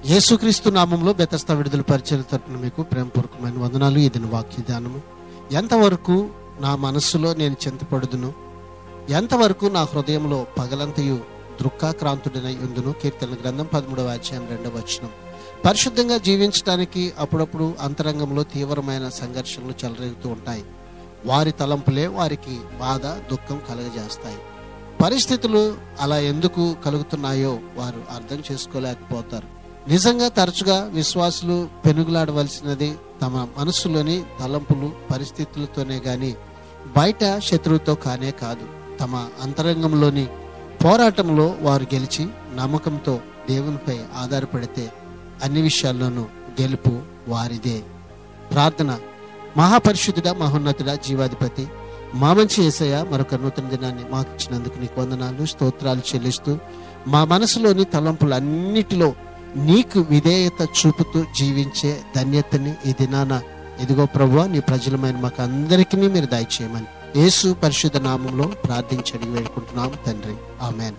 యేసుక్రీస్తు నామంలో బెతస్తా విడుదల పరిచర్య తరపున మీకు ప్రేమపూర్వకమైన వందనాలు. ఇది వాక్య ధ్యానము. ఎంతవరకు నా మనస్సులో నేను చింతపడుదును, ఎంతవరకు నా హృదయంలో పగలంతయు దుఃఖాక్రాంతుడనై ఉందును. కీర్తన గ్రంథం 13వ అధ్యాయం 2వ వచనం. పరిశుద్ధంగా జీవించడానికి అప్పుడప్పుడు అంతరంగంలో తీవ్రమైన సంఘర్షణలు చెలరేగుతూ ఉంటాయి. వారి తలంపులే వారికి బాధ, దుఃఖం కలుగజేస్తాయి. పరిస్థితులు అలా ఎందుకు కలుగుతున్నాయో వారు అర్థం చేసుకోలేకపోతారు. నిజంగా తరచుగా విశ్వాసులు పెనుగులాడవలసినది తమ మనస్సులోని తలంపులు, పరిస్థితులతోనే గాని బయట శత్రువుతో కానే కాదు. తమ అంతరంగంలోని పోరాటంలో వారు గెలిచి నమ్మకంతో దేవునిపై ఆధారపడితే అన్ని విషయాల్లోనూ గెలుపు వారిదే. ప్రార్థన. మహాపరిశుద్ధుడా, మహోన్నతుడా, జీవాధిపతి, మా మంచి యేసయ్య, మరొక నూతన దినాన్ని మాకు ఇచ్చినందుకు నీకు వందనాలు, స్తోత్రాలు చెల్లిస్తూ మా మనసులోని తలంపులన్నిటిలో నీకు విధేయత చూపుతూ జీవించే ధన్యతని ఈ దినాన ఇదిగో ప్రభువా నీ ప్రజలమైన మాకు అందరికీ మీరు దయచేయమని యేసు పరిశుద్ధ నామంలో ప్రార్థించి అడిగి వేడుకుంటున్నాం తండ్రి. ఆమెన్.